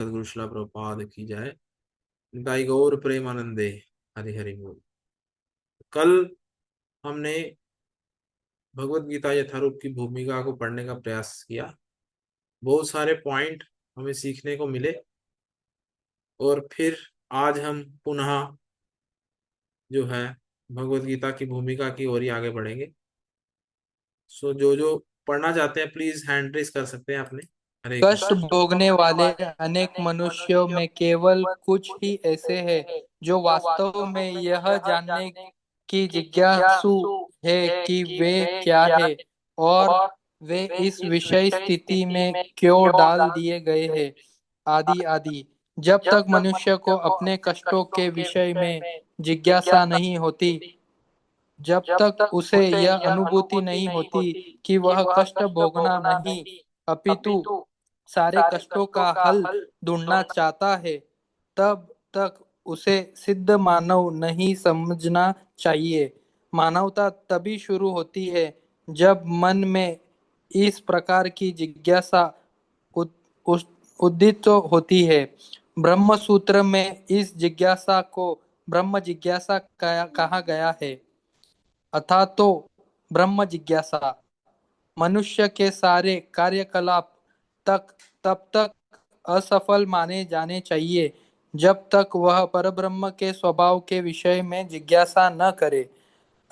सद्गुरु शिला प्रभुपाद की जाए। गाई गौर प्रेमानंदे। हरि हरि बोल। कल हमने भगवत गीता यथारूप की भूमिका को पढ़ने का प्रयास किया। बहुत सारे पॉइंट हमें सीखने को मिले और फिर आज हम पुनः जो है भगवत गीता की भूमिका की ओर ही आगे बढ़ेंगे। सो जो जो पढ़ना चाहते हैं प्लीज हैंड रेस कर सकते हैं अपने। हरे कष्ट कृष्ण। भोगने वाले अनेक मनुष्यों में केवल कुछ ही ऐसे हैं जो वास्तव में यह जानने की जिज्ञासु है कि वे क्या है और वे इस विषय स्थिति में क्यों डाल दिए गए हैं, आदि आदि। जब तक मनुष्य को अपने कष्टों के विषय में जिज्ञासा नहीं होती, जब तक उसे यह अनुभूति नहीं होती कि वह कष्ट भोगना नहीं अपितु सारे कष्टों का हल ढूंढना चाहता है, तब तक उसे सिद्ध मानव नहीं समझना चाहिए। मानवता तभी शुरू होती है जब मन में इस प्रकार की जिज्ञासा उद- उस- उदित होती है। ब्रह्म सूत्र में इस जिज्ञासा को ब्रह्म जिज्ञासा कहा गया है। अथा तो ब्रह्म जिज्ञासा मनुष्य के सारे कार्यकलाप तक तब तक असफल माने जाने चाहिए जब तक वह परब्रह्म के स्वभाव के विषय में जिज्ञासा न करे।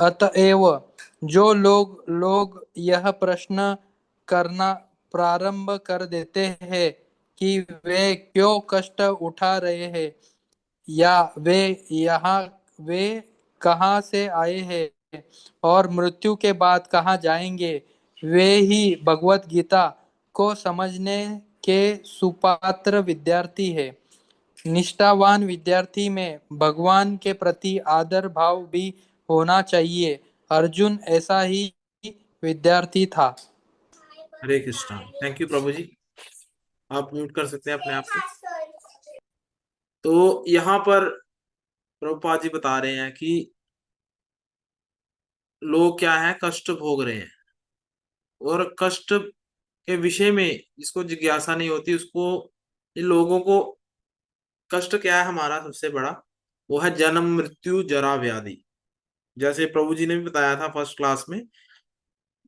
अतएव जो लोग लोग यह प्रश्न करना प्रारंभ कर देते हैं कि वे क्यों कष्ट उठा रहे हैं या वे कहाँ से आए हैं और मृत्यु के बाद कहाँ जाएंगे, वे ही भगवत गीता को समझने के सुपात्र विद्यार्थी है। निष्ठावान विद्यार्थी में भगवान के प्रति आदर भाव भी होना चाहिए। अर्जुन ऐसा ही विद्यार्थी था। हरे कृष्ण। थैंक यू प्रभु जी। आप म्यूट कर सकते हैं अपने आप को। तो यहाँ पर प्रभुपाद जी बता रहे हैं कि लोग क्या है कष्ट भोग रहे हैं और कष्ट के विषय में जिसको जिज्ञासा नहीं होती उसको, इन लोगों को कष्ट क्या है हमारा सबसे बड़ा, वो है जन्म मृत्यु जरा व्याधि। जैसे प्रभु जी ने भी बताया था फर्स्ट क्लास में,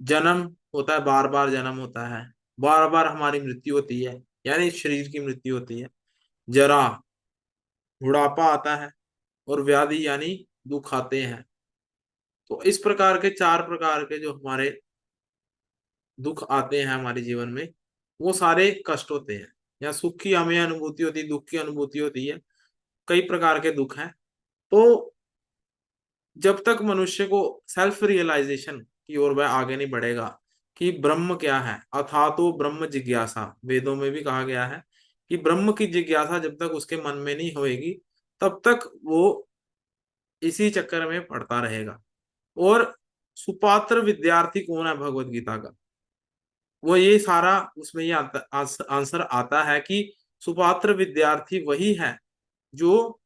जन्म होता है, बार बार जन्म होता है, बार बार हमारी मृत्यु होती है, यानी शरीर की मृत्यु होती है। जरा बुढ़ापा आता है और व्याधि यानी दुख आते हैं। तो इस प्रकार के चार प्रकार के जो हमारे दुख आते हैं हमारे जीवन में, वो सारे कष्ट होते हैं। या सुख की हमें अनुभूति होती है, दुख की अनुभूति होती है, कई प्रकार के दुख हैं। तो जब तक मनुष्य को सेल्फ रियलाइजेशन की ओर वह आगे नहीं बढ़ेगा कि ब्रह्म क्या है, अथा तो ब्रह्म जिज्ञासा वेदों में भी कहा गया है कि ब्रह्म की जिज्ञासा जब तक उसके मन में नहीं होएगी तब तक वो इसी चक्कर में पड़ता रहेगा। और सुपात्र विद्यार्थी कौन है भगवत गीता का, वो ये सारा उसमें ये आंसर आता है कि सुपात्र विद्यार्थी वही है जो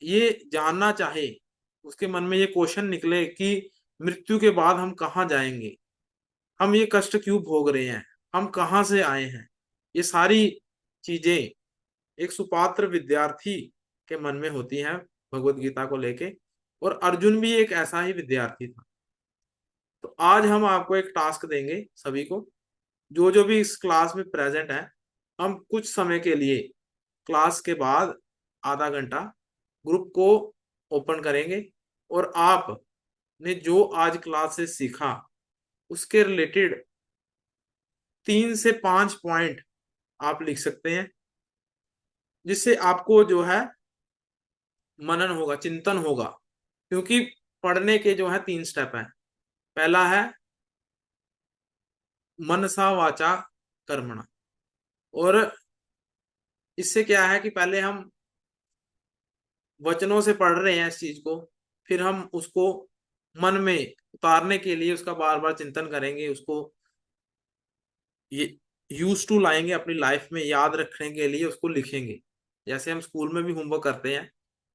ये जानना चाहे, उसके मन में ये क्वेश्चन निकले कि मृत्यु के बाद हम कहाँ जाएंगे, हम ये कष्ट क्यों भोग रहे हैं, हम कहाँ से आए हैं। ये सारी चीजें एक सुपात्र विद्यार्थी के मन में होती हैं भगवत गीता को लेके। और अर्जुन भी एक ऐसा ही विद्यार्थी था। तो आज हम आपको एक टास्क देंगे सभी को, जो जो भी इस क्लास में प्रेजेंट है, हम कुछ समय के लिए क्लास के बाद आधा घंटा ग्रुप को ओपन करेंगे और आपने जो आज क्लास से सीखा उसके रिलेटेड 3 से 5 पॉइंट आप लिख सकते हैं, जिससे आपको जो है मनन होगा, चिंतन होगा। क्योंकि पढ़ने के जो है 3 स्टेप हैं। पहला है मनसा वाचा कर्मणा। और इससे क्या है कि पहले हम वचनों से पढ़ रहे हैं इस चीज को, फिर हम उसको मन में उतारने के लिए उसका बार बार चिंतन करेंगे, उसको ये यूज टू लाएंगे अपनी लाइफ में, याद रखने के लिए उसको लिखेंगे। जैसे हम स्कूल में भी होमवर्क करते हैं,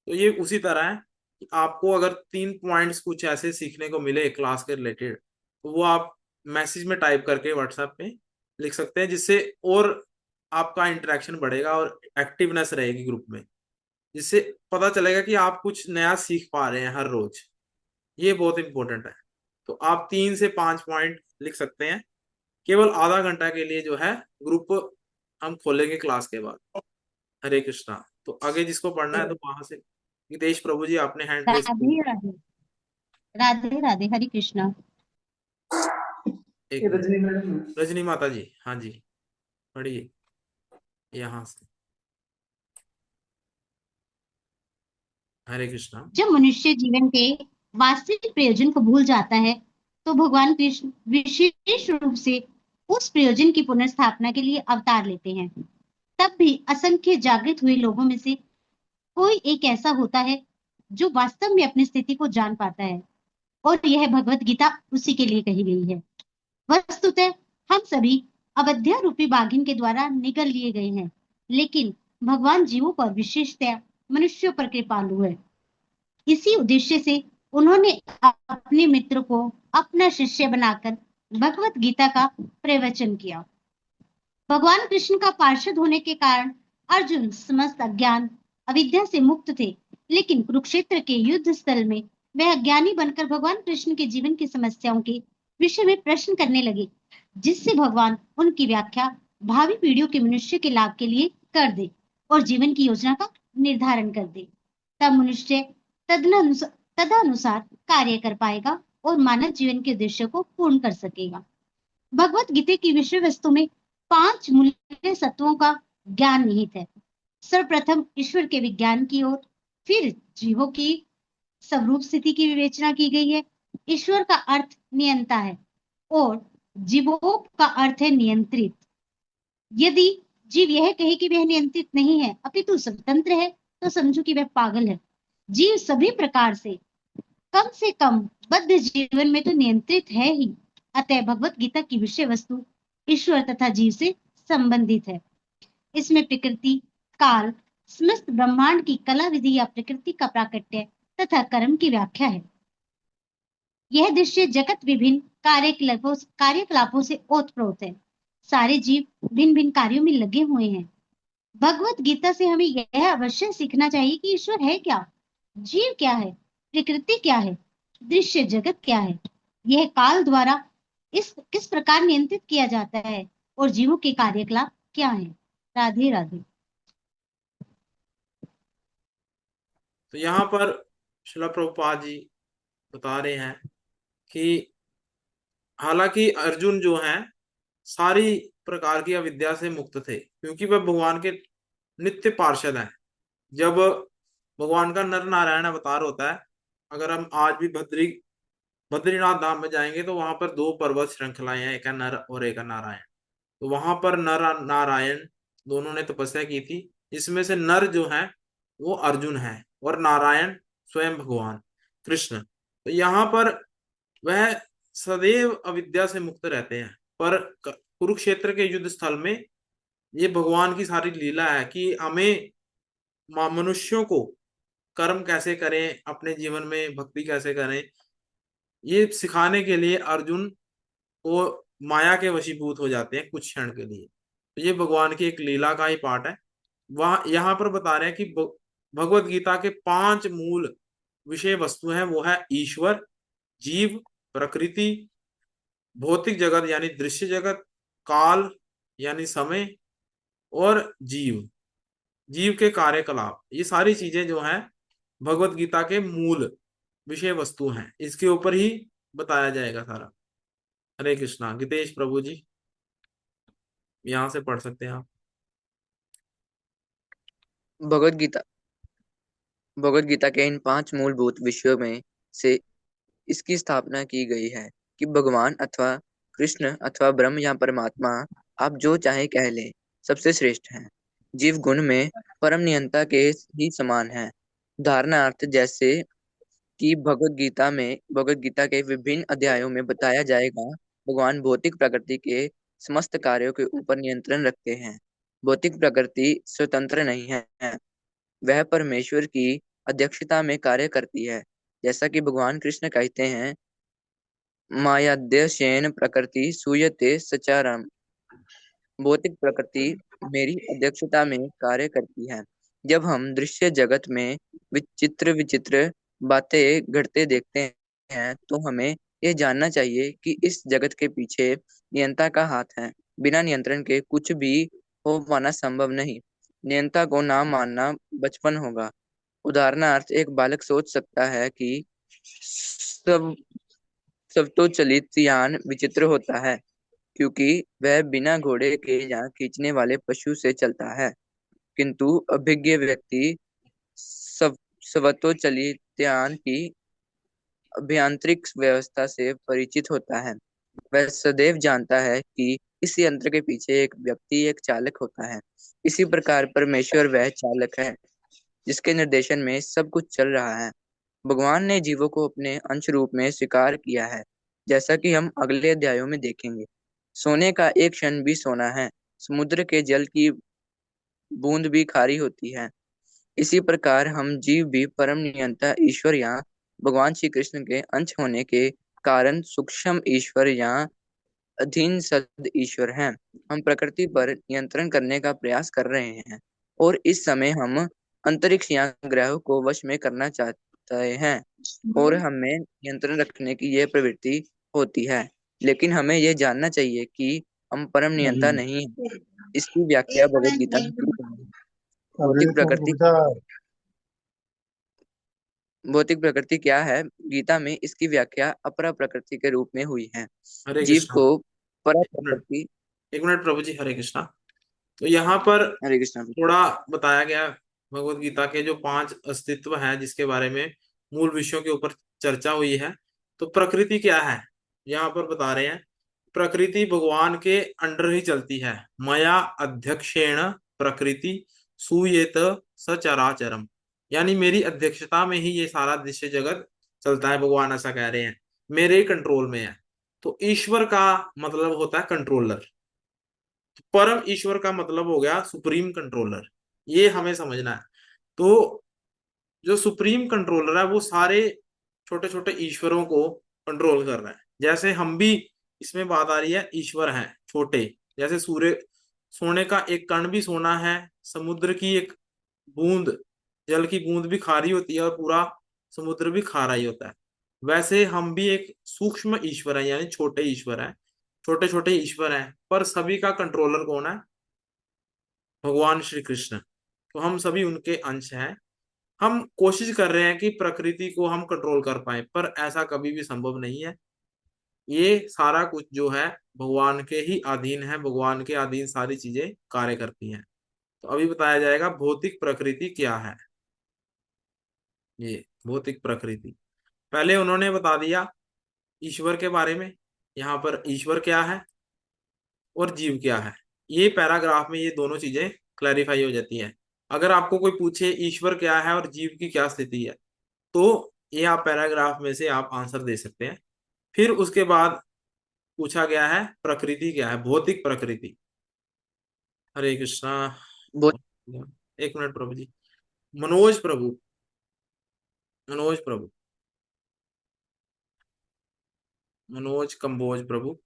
तो ये उसी तरह है कि आपको अगर 3 पॉइंट्स कुछ ऐसे सीखने को मिले क्लास के रिलेटेड, तो वो आप मैसेज में टाइप करके व्हाट्सएप पे लिख सकते हैं, जिससे और आपका इंटरेक्शन बढ़ेगा और एक्टिवनेस रहेगी ग्रुप में, जिससे पता चलेगा कि आप कुछ नया सीख पा रहे हैं हर रोज। ये बहुत इंपॉर्टेंट है। तो आप 3 से 5 पॉइंट लिख सकते हैं। केवल आधा घंटा के लिए जो है ग्रुप हम खोलेंगे क्लास के बाद। हरे कृष्णा। तो आगे जिसको पढ़ना है तो वहां से, नितेश प्रभु जी आपने हैंड रेस राधे राधे। राधे राधे, हरे कृष्णा। एक मिनट, रजनी माता जी, हाँ जी, पढ़िए यहाँ से। हरे कृष्णा। जब मनुष्य जीवन के वास्तविक प्रयोजन को भूल जाता है तो भगवान कृष्ण विशेष रूप से उस प्रयोजन की पुनर्स्थापना के लिए अवतार लेते हैं। तब भी असंख्य जागृत हुए लोगों में से कोई एक ऐसा होता है जो वास्तव में अपनी स्थिति को जान पाता है, और यह भगवत गीता उसी के लिए कही गई है। वस्तुतः हम सभी अवध्या रूपी बाघिन के द्वारा निगल लिए गए हैं, लेकिन भगवान जीवों पर, विशेषतया मनुष्यों पर कृपालु है। इसी उद्देश्य से उन्होंने अपने मित्र को अपना शिष्य बनाकर भगवत गीता का प्रवचन किया। भगवान कृष्ण का पार्षद होने के कारण अर्जुन समस्त अज्ञान अविद्या से मुक्त थे, लेकिन कुरुक्षेत्र के युद्ध स्थल में वह अज्ञानी बनकर भगवान कृष्ण के जीवन की समस्याओं के विषय में प्रश्न करने लगे, जिससे भगवान उनकी व्याख्या भावी पीढ़ियों के मनुष्य के लाभ के लिए कर दे और जीवन की योजना का निर्धारण कर दे। तब मनुष्य तदनुसार कार्य कर पाएगा और मानव जीवन के उद्देश्य को पूर्ण कर सकेगा। भगवत गीता की विषय वस्तु में 5 मूल्य सत्वों का ज्ञान निहित है। सर्वप्रथम ईश्वर के विज्ञान की ओर, फिर जीवों की स्वरूप स्थिति की विवेचना की गई है। ईश्वर का अर्थ नियंता है और जीवों का अर्थ है नियंत्रित। यदि जीव यह कहे कि वह नियंत्रित नहीं है अपितु स्वतंत्र है, तो समझो कि वह पागल है। जीव सभी प्रकार से कम बद्ध जीवन में तो नियंत्रित है ही। अतः भगवत गीता की विषय वस्तु ईश्वर तथा जीव से संबंधित है। इसमें प्रकृति, काल, समस्त ब्रह्मांड की कला विधि या प्रकृति का प्राकट्य तथा कर्म की व्याख्या है। यह दृश्य जगत विभिन्न कार्यकलापों से ओतप्रोत है। सारे जीव भिन्न भिन्न कार्यों में लगे हुए हैं। भगवत गीता से हमें यह अवश्य सीखना चाहिए कि ईश्वर है क्या, जीव क्या है, प्रकृति क्या है, दृश्य जगत क्या है, यह काल द्वारा इस किस प्रकार नियंत्रित किया जाता है और जीवों के कार्यकलाप क्या है। राधे राधे। तो यहाँ पर श्रील प्रभुपाद जी बता रहे हैं कि हालांकि अर्जुन जो है सारी प्रकार की अविद्या से मुक्त थे, क्योंकि वह भगवान के नित्य पार्षद हैं। जब भगवान का नर नारायण अवतार होता है, अगर हम आज भी बद्रीनाथ धाम में जाएंगे तो वहां पर 2 पर्वत श्रृंखलाएं हैं, एक है नर और एक है नारायण। तो वहां पर नर नारायण दोनों ने तपस्या की थी। इसमें से नर जो है वो अर्जुन है और नारायण स्वयं भगवान कृष्ण। तो यहाँ पर वह सदैव अविद्या से मुक्त रहते हैं। पर कुरुक्षेत्र के युद्ध स्थल में ये भगवान की सारी लीला है कि हमें मनुष्यों को कर्म कैसे करें, अपने जीवन में भक्ति कैसे करें, ये सिखाने के लिए अर्जुन वो माया के वशीभूत हो जाते हैं कुछ क्षण के लिए। तो ये भगवान की एक लीला का ही पार्ट है। वहां यहाँ पर बता रहे हैं कि भगवत गीता के 5 मूल विषय वस्तु हैं, वो है ईश्वर, जीव, प्रकृति, भौतिक जगत यानी दृश्य जगत, काल यानी समय, और जीव, जीव के कार्यकलाप। ये सारी चीजें जो हैं भगवत गीता के मूल विषय वस्तु हैं। इसके ऊपर ही बताया जाएगा सारा। हरे कृष्णा। गीतेश प्रभु जी यहाँ से पढ़ सकते हैं आप। भगवत गीता भगवत गीता के इन 5 मूलभूत विषयों में से इसकी स्थापना की गई है कि भगवान अथवा कृष्ण अथवा ब्रह्म या परमात्मा, आप जो चाहे कह लें, सबसे श्रेष्ठ हैं। जीव गुण में परम नियंता के ही समान है। उदाहरणार्थ जैसे कि भगवत गीता के विभिन्न अध्यायों में बताया जाएगा, भगवान भौतिक प्रकृति के समस्त कार्यों के ऊपर नियंत्रण रखते हैं। भौतिक प्रकृति स्वतंत्र नहीं है, वह परमेश्वर की अध्यक्षता में कार्य करती है। जैसा कि भगवान कृष्ण कहते हैं, मायाद्यशेन प्रकृति सूयते सचारम। भौतिक प्रकृति मेरी अध्यक्षता में कार्य करती है। जब हम दृश्य जगत में विचित्र विचित्र बातें घटते देखते हैं तो हमें यह जानना चाहिए कि इस जगत के पीछे नियंता का हाथ है। बिना नियंत्रण के कुछ भी हो पाना संभव नहीं। नियंता को ना मानना बचपन होगा। उदाहरणार्थ एक बालक सोच सकता है कि सब सब तो चलित यान विचित्र होता है क्योंकि वह बिना घोड़े के या खींचने वाले पशु से चलता है, किंतु अभिज्ञ व्यक्ति सब स्वतोचलितयान की अभियांत्रिक व्यवस्था से परिचित होता है। वह सदैव जानता है कि इस यंत्र के पीछे एक व्यक्ति, एक चालक होता है। इसी प्रकार परमेश्वर वह चालक है जिसके निर्देशन में सब कुछ चल रहा है। भगवान ने जीवों को अपने अंश रूप में स्वीकार किया है, जैसा कि हम अगले अध्यायों में देखेंगे। सोने का एक क्षण भी सोना है, समुद्र के जल की बूंद भी खारी होती है। इसी प्रकार हम जीव भी परम नियंता ईश्वर या भगवान श्री कृष्ण के अंश होने के कारण सूक्ष्म ईश्वर या अधीन सद ईश्वर हैं। हम प्रकृति पर नियंत्रण करने का प्रयास कर रहे हैं और इस समय हम अंतरिक्ष या ग्रहों को वश में करना चाहते हैं और हमें नियंत्रण रखने की यह प्रवृत्ति होती है। लेकिन हमें यह जानना चाहिए कि हम परम नियंता नहीं हैं। इसकी व्याख्या एक भगवत गीता में मिनट। की गई है। अरे भौतिक तो प्रकृति रुक जा। भौतिक प्रकृति क्या है? गीता में इसकी व्याख्या अपरा प्रकृति के रूप में हुई है। हरे जीव कृष्णा। को परा एक मिनट, प्रकृति। एक मिनट प्रभु जी, हरे कृष्णा। तो यहाँ पर हरे कृष्ण। थोड़ा बताया गया भगवत गीता के जो 5 अस्तित्व हैं जिसके बारे में मूल विषयों के ऊपर चर्चा हुई है। तो प्रकृति क्या है यहाँ पर बता रहे हैं। प्रकृति भगवान के अंडर ही चलती है। मया अध्यक्षेण प्रकृति सूयेत सचराचरम, यानी मेरी अध्यक्षता में ही ये सारा दृश्य जगत चलता है। भगवान ऐसा कह रहे हैं, मेरे कंट्रोल में है। तो ईश्वर का मतलब होता है कंट्रोलर। परम ईश्वर का मतलब हो गया सुप्रीम कंट्रोलर। ये हमें समझना है। तो जो सुप्रीम कंट्रोलर है वो सारे छोटे छोटे ईश्वरों को कंट्रोल कर रहा है। जैसे हम भी, इसमें बात आ रही है ईश्वर हैं छोटे। जैसे सूर्य, सोने का एक कण भी सोना है, समुद्र की एक बूंद, जल की बूंद भी खारी होती है और पूरा समुद्र भी खारा ही होता है। वैसे हम भी एक सूक्ष्म ईश्वर है, यानी छोटे ईश्वर है, छोटे छोटे ईश्वर हैं। पर सभी का कंट्रोलर कौन है? भगवान श्री कृष्ण। तो हम सभी उनके अंश हैं। हम कोशिश कर रहे हैं कि प्रकृति को हम कंट्रोल कर पाए, पर ऐसा कभी भी संभव नहीं है। ये सारा कुछ जो है भगवान के ही अधीन है। भगवान के अधीन सारी चीजें कार्य करती हैं। तो अभी बताया जाएगा भौतिक प्रकृति क्या है। ये भौतिक प्रकृति पहले उन्होंने बता दिया ईश्वर के बारे में। यहाँ पर ईश्वर क्या है और जीव क्या है, ये पैराग्राफ में ये दोनों चीजें क्लैरिफाई हो जाती हैं। अगर आपको कोई पूछे ईश्वर क्या है और जीव की क्या स्थिति है, तो ये आप पैराग्राफ में से आप आंसर दे सकते हैं। फिर उसके बाद पूछा गया है प्रकृति क्या है, भौतिक प्रकृति। हरे कृष्णा। बहुत। एक मिनट प्रभु जी। मनोज प्रभु, मनोज प्रभु, मनोज कंबोज प्रभु,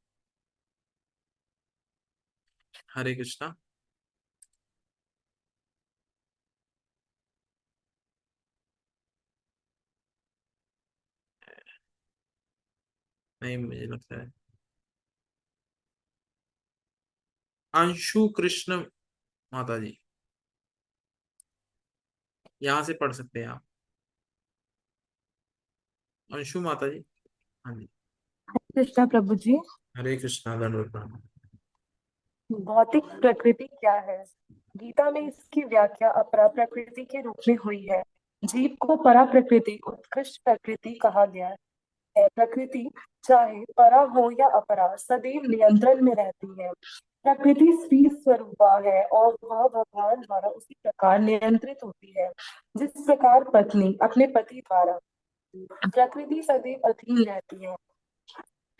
हरे कृष्णा। नहीं, मुझे लगता है अंशु कृष्ण माता जी, यहाँ से पढ़ सकते हैं आप। अंशु माता जी। हाँ जी। कृष्णा प्रभु जी। हरे कृष्णा, दंडवत प्रणाम। भौतिक प्रकृति क्या है? गीता में इसकी व्याख्या अपरा प्रकृति के रूप में हुई है। जीव को परा प्रकृति, उत्कृष्ट प्रकृति कहा गया है। प्रकृति चाहे परा हो या अपरा सदैव नियंत्रण में रहती है। प्रकृति स्त्री स्वरूपा है और वह भगवान द्वारा उसी प्रकार नियंत्रित होती है जिस प्रकार पत्नी अपने पति द्वारा। प्रकृति सदैव अधीन रहती है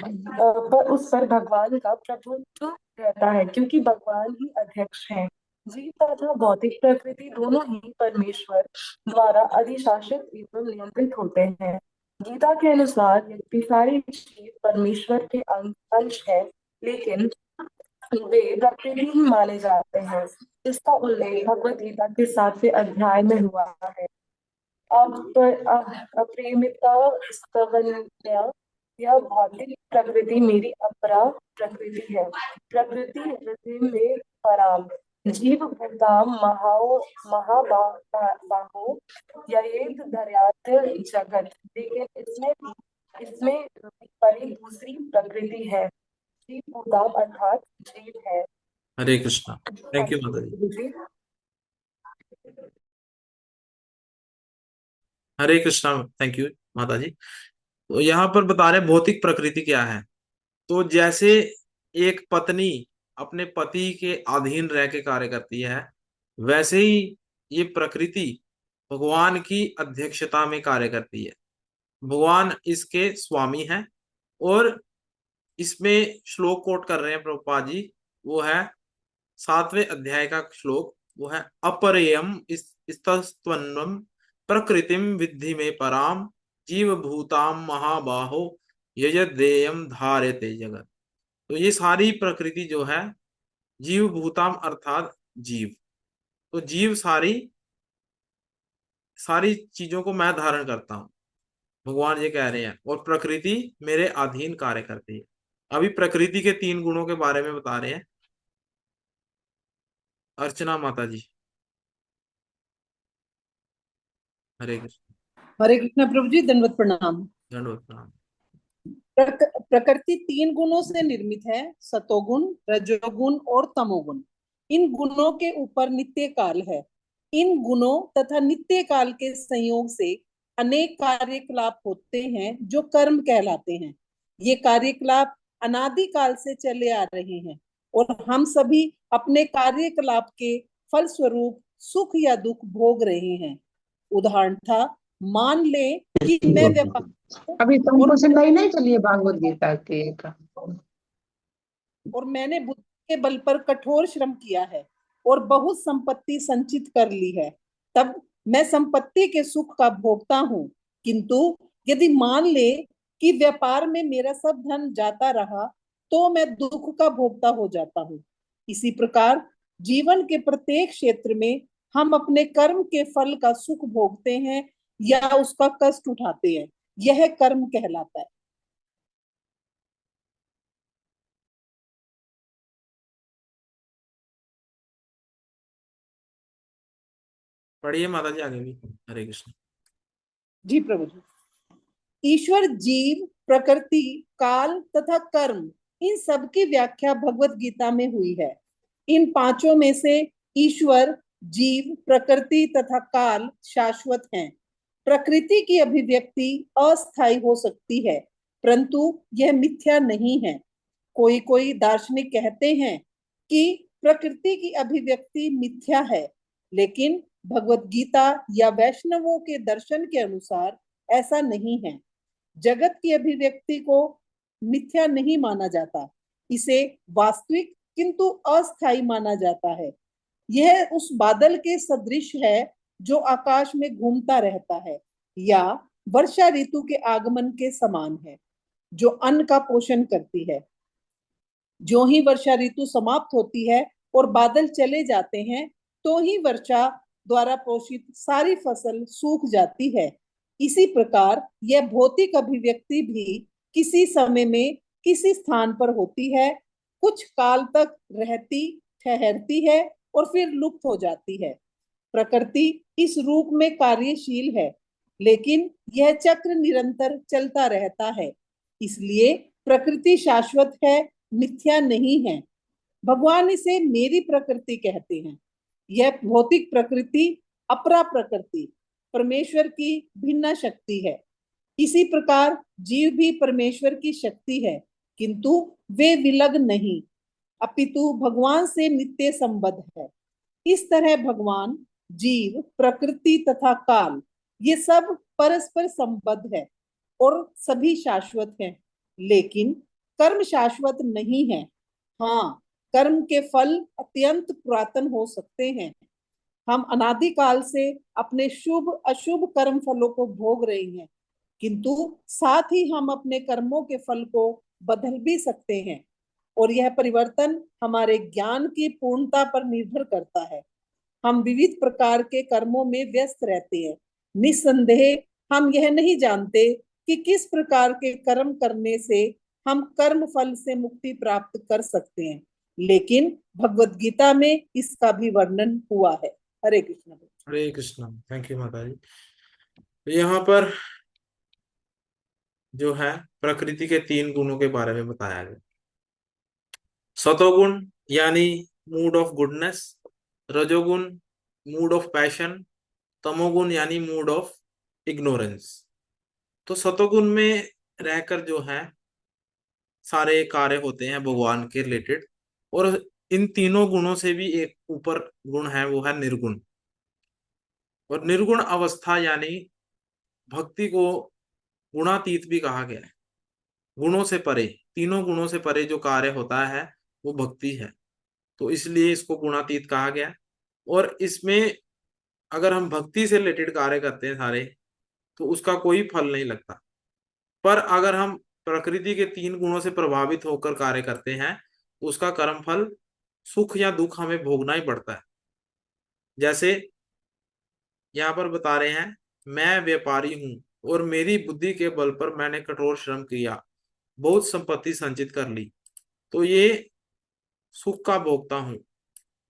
पर उस पर भगवान का प्रभुत्व रहता है क्योंकि भगवान ही अध्यक्ष हैं। जीव तथा भौतिक प्रकृति दोनों ही परमेश्वर द्वारा अधिशासित एवं नियंत्रित होते हैं। गीता के अनुसार यद्यपि सारे जीव परमेश्वर के अंश है, लेकिन वे प्रकृति ही माने जाते हैं। इसका उल्लेख भगवत गीता के 7वें अध्याय में हुआ है। अप्रेमिता स्तवन्या, यह भौतिक प्रकृति मेरी अपरा प्रकृति है। प्रकृति वृद्धि में पराम, जीव भूताम महाबाहो ययेत धर्यात् जगत। लेकिन इसमें परी दूसरी प्रकृति है। जीव भूताम अर्थात जीव है। हरे कृष्णा। थैंक यू माता जी। जी। हरे कृष्णा। थैंक यू माता जी। तो यहाँ पर बता रहे भौतिक प्रकृति क्या है। तो जैसे एक पत्नी अपने पति के अधीन रह के कार्य करती है, वैसे ही ये प्रकृति भगवान की अध्यक्षता में कार्य करती है। भगवान इसके स्वामी हैं। और इसमें श्लोक कोट कर रहे हैं प्रभुपाद जी, वो है 7वें अध्याय का श्लोक। वो है अपरेयम स्तस्त्वन्नम प्रकृतिम विद्धि में पराम जीव भूताम महाबाहो यजदेयम धार्यते जगत। तो ये सारी प्रकृति जो है जीव भूताम अर्थात जीव। तो जीव सारी सारी चीजों को मैं धारण करता हूँ, भगवान ये कह रहे हैं। और प्रकृति मेरे अधीन कार्य करती है। अभी प्रकृति के 3 गुणों के बारे में बता रहे हैं अर्चना माता जी। हरे कृष्ण। हरे कृष्ण प्रभु जी, दंडवत प्रणाम। दंडवत प्रणाम। प्रकृति 3 गुणों से निर्मित है, सतोगुण, रजोगुण और तमोगुण। इन गुणों के ऊपर नित्य काल है। इन गुणों तथा नित्य काल के संयोग से अनेक कार्यकलाप होते हैं जो कर्म कहलाते हैं। ये कार्यकलाप अनादिकाल से चले आ रहे हैं और हम सभी अपने कार्यकलाप के फल स्वरूप सुख या दुख भोग रहे हैं। उदाहरण था, मान ले कि मैं व्यापार अभी तुमको सुनाई नहीं चलिए भागवत गीता के और मैंने बुद्धि के बल पर कठोर श्रम किया है और बहुत संपत्ति संचित कर ली है, तब मैं संपत्ति के सुख का भोगता हूँ। किंतु यदि मान ले कि व्यापार में मेरा सब धन जाता रहा तो मैं दुख का भोगता हो जाता हूँ। इसी प्रकार जीवन के प्रत्येक क्षेत्र में हम अपने कर्म के फल का सुख भोगते हैं या उसका कष्ट उठाते हैं। यह कर्म कहलाता है। पढ़िए माता जी आगे भी। हरे कृष्ण। जी प्रभु जी। ईश्वर, जीव, प्रकृति, काल तथा कर्म, इन सब की व्याख्या भगवत गीता में हुई है। इन पांचों में से ईश्वर, जीव, प्रकृति तथा काल शाश्वत हैं। प्रकृति की अभिव्यक्ति अस्थायी हो सकती है, परंतु यह मिथ्या नहीं है। कोई कोई दार्शनिक कहते हैं कि प्रकृति की अभिव्यक्ति मिथ्या है, लेकिन भगवत गीता या वैष्णवों के दर्शन के अनुसार ऐसा नहीं है। जगत की अभिव्यक्ति को मिथ्या नहीं माना जाता, इसे वास्तविक किंतु अस्थायी माना जाता है। यह उस बादल के सदृश है जो आकाश में घूमता रहता है, या वर्षा ऋतु के आगमन के समान है जो अन्न का पोषण करती है। जो ही वर्षा ऋतु समाप्त होती है और बादल चले जाते हैं, तो ही वर्षा द्वारा पोषित सारी फसल सूख जाती है। इसी प्रकार यह भौतिक अभिव्यक्ति भी किसी समय में किसी स्थान पर होती है, कुछ काल तक रहती ठहरती है और फिर लुप्त हो जाती है। प्रकृति इस रूप में कार्यशील है, लेकिन यह चक्र निरंतर चलता रहता है। इसलिए प्रकृति शाश्वत है, मिथ्या नहीं है। भगवान इसे मेरी प्रकृति कहते हैं। यह भौतिक प्रकृति अपरा प्रकृति, परमेश्वर की भिन्न शक्ति है। इसी प्रकार जीव भी परमेश्वर की शक्ति है, किंतु वे विलग नहीं, अपितु भगवान से नित्य संबद्ध है। इस तरह भगवान, जीव, प्रकृति तथा काल, ये सब परस्पर संबद्ध है और सभी शाश्वत हैं। लेकिन कर्म शाश्वत नहीं है। हाँ, कर्म के फल अत्यंत पुरातन हो सकते हैं। हम अनादिकाल से अपने शुभ अशुभ कर्म फलों को भोग रहे हैं, किंतु साथ ही हम अपने कर्मों के फल को बदल भी सकते हैं और यह परिवर्तन हमारे ज्ञान की पूर्णता पर निर्भर करता है। हम विविध प्रकार के कर्मों में व्यस्त रहते हैं। निस्संदेह हम यह नहीं जानते कि किस प्रकार के कर्म करने से हम कर्म फल से मुक्ति प्राप्त कर सकते हैं, लेकिन भगवत गीता में इसका भी वर्णन हुआ है। हरे कृष्ण। हरे कृष्ण। थैंक यू माता जी। तो यहाँ पर जो है प्रकृति के 3 गुणों के बारे में बताया गया। सतोगुण यानी मूड ऑफ गुडनेस, रजोगुण मूड ऑफ पैशन, तमोगुण यानी मूड ऑफ इग्नोरेंस। तो सतोगुण में रहकर जो है सारे कार्य होते हैं भगवान के रिलेटेड, और इन तीनों गुणों से भी एक ऊपर गुण है, वो है निर्गुण। और निर्गुण अवस्था यानी भक्ति को गुणातीत भी कहा गया है। गुणों से परे, तीनों गुणों से परे जो कार्य होता है वो भक्ति है, तो इसलिए इसको गुणातीत कहा गया। और इसमें अगर हम भक्ति से रिलेटेड कार्य करते हैं सारे, तो उसका कोई फल नहीं लगता। पर अगर हम प्रकृति के 3 गुणों से प्रभावित होकर कार्य करते हैं, तो उसका कर्म फल सुख या दुख हमें भोगना ही पड़ता है। जैसे यहाँ पर बता रहे हैं, मैं व्यापारी हूं और मेरी बुद्धि के बल पर मैंने कठोर श्रम किया, बहुत संपत्ति संचित कर ली, तो ये सुख का भोगता हूँ।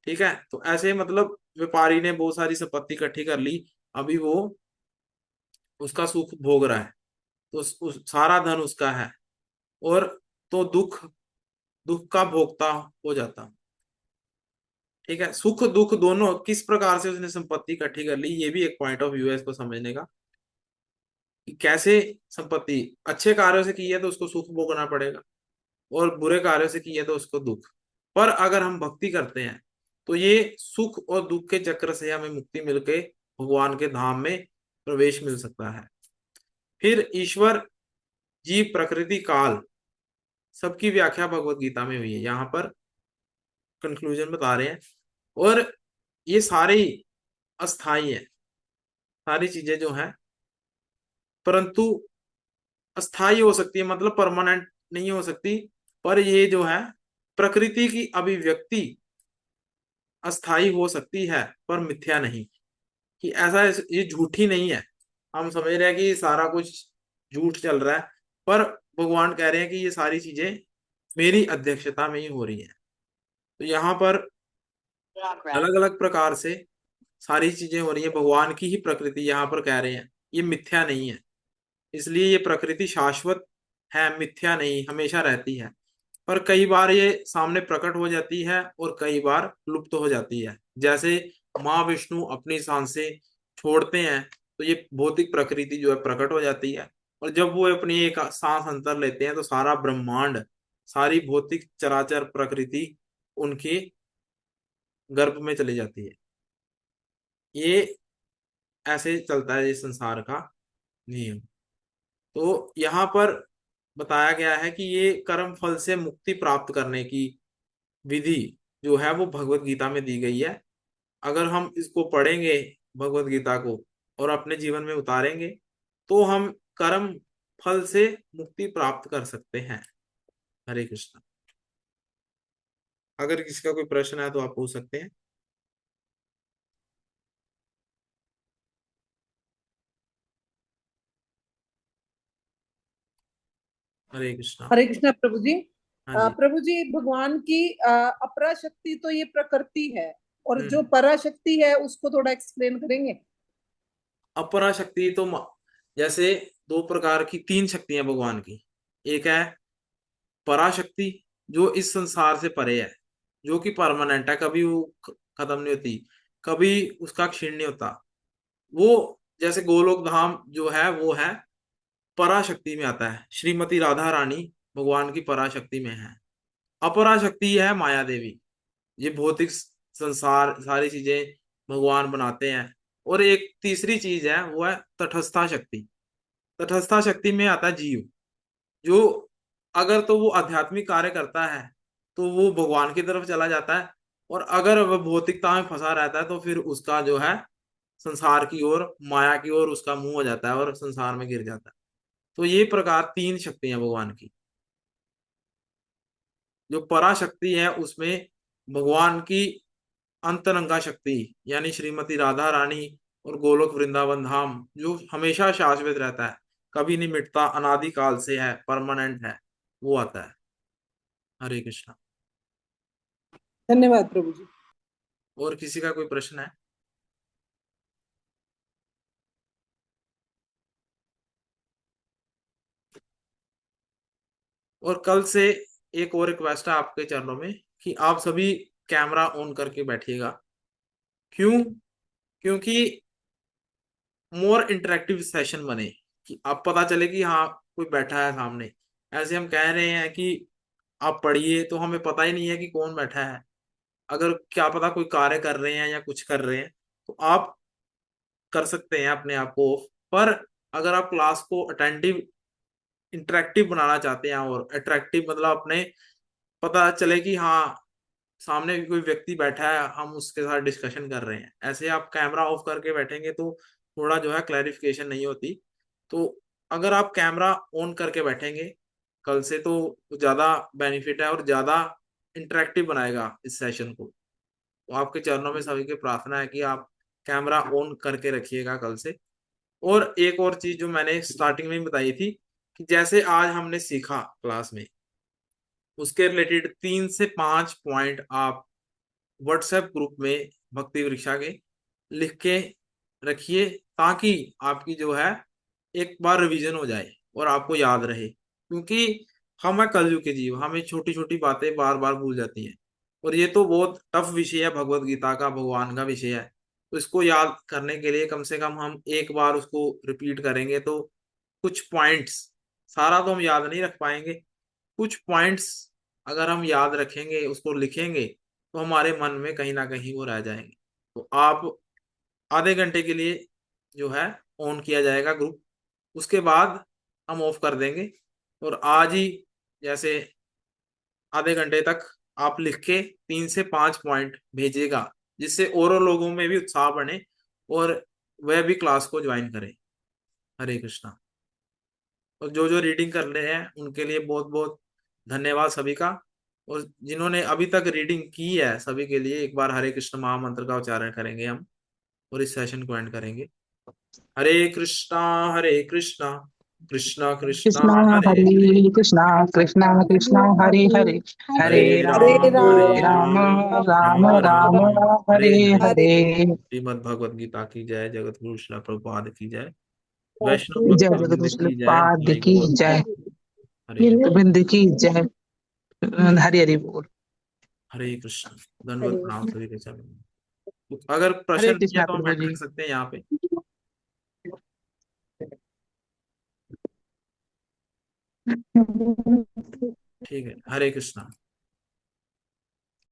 ठीक है, तो ऐसे मतलब व्यापारी ने बहुत सारी संपत्ति इकट्ठी कर ली, अभी वो उसका सुख भोग रहा है, तो सारा धन उसका है, और तो दुख दुख का भोगता हो जाता हूं। ठीक है, सुख दुख दोनों किस प्रकार से उसने संपत्ति इकट्ठी कर ली, ये भी एक पॉइंट ऑफ व्यू है इसको समझने का, कि कैसे संपत्ति अच्छे कार्यों से की है तो उसको सुख भोगना पड़ेगा, और बुरे कार्यों से की है तो उसको दुख। पर अगर हम भक्ति करते हैं तो ये सुख और दुख के चक्र से हमें मुक्ति मिलके भगवान के धाम में प्रवेश मिल सकता है। फिर ईश्वर, जीव, प्रकृति, काल, सबकी व्याख्या भगवत गीता में हुई है। यहाँ पर कंक्लूजन बता रहे हैं, और ये सारी अस्थाई है, सारी चीजें जो हैं, परंतु अस्थाई हो सकती है, मतलब परमानेंट नहीं हो सकती। पर ये जो है प्रकृति की अभिव्यक्ति अस्थाई हो सकती है, पर मिथ्या नहीं, कि ऐसा ये झूठी नहीं है। हम समझ रहे हैं कि सारा कुछ झूठ चल रहा है, पर भगवान कह रहे हैं कि ये सारी चीजें मेरी अध्यक्षता में ही हो रही है। तो यहाँ पर अलग अलग प्रकार से सारी चीजें हो रही है, भगवान की ही प्रकृति यहाँ पर कह रहे हैं, ये मिथ्या नहीं है। इसलिए ये प्रकृति शाश्वत है, मिथ्या नहीं, हमेशा रहती है। पर कई बार ये सामने प्रकट हो जाती है और कई बार लुप्त हो जाती है। जैसे माँ विष्णु अपनी सांसें छोड़ते हैं तो ये भौतिक प्रकृति जो है प्रकट हो जाती है, और जब वो अपनी एक सांस अंतर लेते हैं तो सारा ब्रह्मांड, सारी भौतिक चराचर प्रकृति उनकी गर्भ में चली जाती है। ये ऐसे चलता है ये संसार का नियम। तो यहाँ पर बताया गया है कि ये कर्म फल से मुक्ति प्राप्त करने की विधि जो है वो भगवत गीता में दी गई है। अगर हम इसको पढ़ेंगे भगवत गीता को और अपने जीवन में उतारेंगे, तो हम कर्म फल से मुक्ति प्राप्त कर सकते हैं। हरे कृष्ण। अगर किसी का कोई प्रश्न है तो आप पूछ सकते हैं। हरे कृष्णा। हरे कृष्णा प्रभु जी। हाँ जी। प्रभु जी, भगवान की अपरा शक्ति तो ये प्रकृति है, और जो हम्म। पराशक्ति है उसको थोड़ा एक्सप्लेन करेंगे? अपरा शक्ति तो जैसे 2 प्रकार की 3 शक्तियां भगवान की। एक है पराशक्ति, जो इस संसार से परे है, जो कि परमानेंट है, कभी वो खत्म नहीं होती, कभी उसका क्षीण नहीं होता। वो जैसे गोलोक धाम जो है वो है पराशक्ति में आता है, श्रीमती राधा रानी भगवान की पराशक्ति में है। अपराशक्ति है माया देवी, ये भौतिक संसार सारी चीजें भगवान बनाते हैं। और एक तीसरी चीज है वो है तटस्था शक्ति। तटस्था शक्ति में आता है जीव, जो अगर तो वो आध्यात्मिक कार्य करता है तो वो भगवान की तरफ चला जाता है, और अगर वह भौतिकता में फंसा रहता है तो फिर उसका जो है संसार की ओर, माया की ओर उसका मुंह हो जाता है और संसार में गिर जाता है। तो ये प्रकार 3 शक्तियां भगवान की। जो पराशक्ति है उसमें भगवान की अंतरंगा शक्ति यानी श्रीमती राधा रानी और गोलोक वृंदावन धाम जो हमेशा शाश्वत रहता है, कभी नहीं मिटता, अनादि काल से है, परमानेंट है, वो आता है। हरे कृष्णा। धन्यवाद प्रभु जी। और किसी का कोई प्रश्न है? और कल से एक और रिक्वेस्ट है आपके चरणों में कि आप सभी कैमरा ऑन करके बैठिएगा। क्यों? क्योंकि मोर इंटरेक्टिव सेशन बने, कि आप पता चले कि हाँ कोई बैठा है सामने। ऐसे हम कह रहे हैं कि आप पढ़िए, तो हमें पता ही नहीं है कि कौन बैठा है। अगर क्या पता कोई कार्य कर रहे हैं या कुछ कर रहे हैं, तो आप कर सकते हैं अपने आप को ऑफ। पर अगर आप क्लास को अटेंटिव इंटरेक्टिव बनाना चाहते हैं और अट्रैक्टिव मतलब अपने पता चले कि हाँ सामने भी कोई व्यक्ति बैठा है, हम उसके साथ डिस्कशन कर रहे हैं, ऐसे आप कैमरा ऑफ करके बैठेंगे तो थोड़ा जो है क्लैरिफिकेशन नहीं होती। तो अगर आप कैमरा ऑन करके बैठेंगे कल से तो ज्यादा बेनिफिट है और ज्यादा इंटरेक्टिव बनाएगा इस सेशन को। तो आपके चरणों में सभी की प्रार्थना है कि आप कैमरा ऑन करके रखिएगा कल से। और एक और चीज जो मैंने स्टार्टिंग में ही बताई थी कि जैसे आज हमने सीखा क्लास में, उसके रिलेटेड 3 से 5 पॉइंट आप व्हाट्सएप ग्रुप में भक्ति वृक्षा के लिख के रखिए, ताकि आपकी जो है एक बार रिवीजन हो जाए और आपको याद रहे। क्योंकि हम है कलयुग के जीव, हमें छोटी छोटी बातें बार बार भूल जाती हैं, और ये तो बहुत टफ विषय है, भगवत गीता का भगवान का विषय है। तो इसको याद करने के लिए कम से कम हम एक बार उसको रिपीट करेंगे तो कुछ पॉइंट्स, सारा तो हम याद नहीं रख पाएंगे, कुछ पॉइंट्स अगर हम याद रखेंगे उसको लिखेंगे तो हमारे मन में कहीं ना कहीं वो रह जाएंगे। तो आप आधे घंटे के लिए जो है ऑन किया जाएगा ग्रुप, उसके बाद हम ऑफ कर देंगे। और आज ही जैसे आधे घंटे तक आप लिख के 3 से 5 पॉइंट भेजिएगा, जिससे और लोगों में भी उत्साह बने और वह भी क्लास को ज्वाइन करें। हरे कृष्णा। और जो जो रीडिंग कर रहे हैं उनके लिए बहुत बहुत धन्यवाद सभी का। और जिन्होंने अभी तक रीडिंग की है सभी के लिए एक बार हरे कृष्ण महामंत्र का उच्चारण करेंगे हम, और इस सेशन को एंड करेंगे। हरे कृष्णा, हरे कृष्णा, कृष्णा कृष्णा कृष्णा हरे हरे, हरे कृष्णा कृष्णा कृष्णा हरे हरे, हरे हरे हरे राम हरे हरे राम राम राम, राम राम राम राम राम हरे हरे हरे। हरे हरे। श्रीमद् भगवद गीता की जय, जगत गुरु श्रील प्रभुपाद की जय, वैष्णव राम जय भक्त जगत वृंद विष्णु की जय, पाद निताई की गौर जय, हरे हरे। बिंद की जय। हरि हरि बोल। हरे कृष्ण। दंडवत प्रणाम सभी के चरणों में। तो अगर प्रश्न हरे नहीं है कृष्णा तो हम प्रभु ऐड जी। कर सकते हैं यहाँ पे। ठीक है, हरे कृष्णा।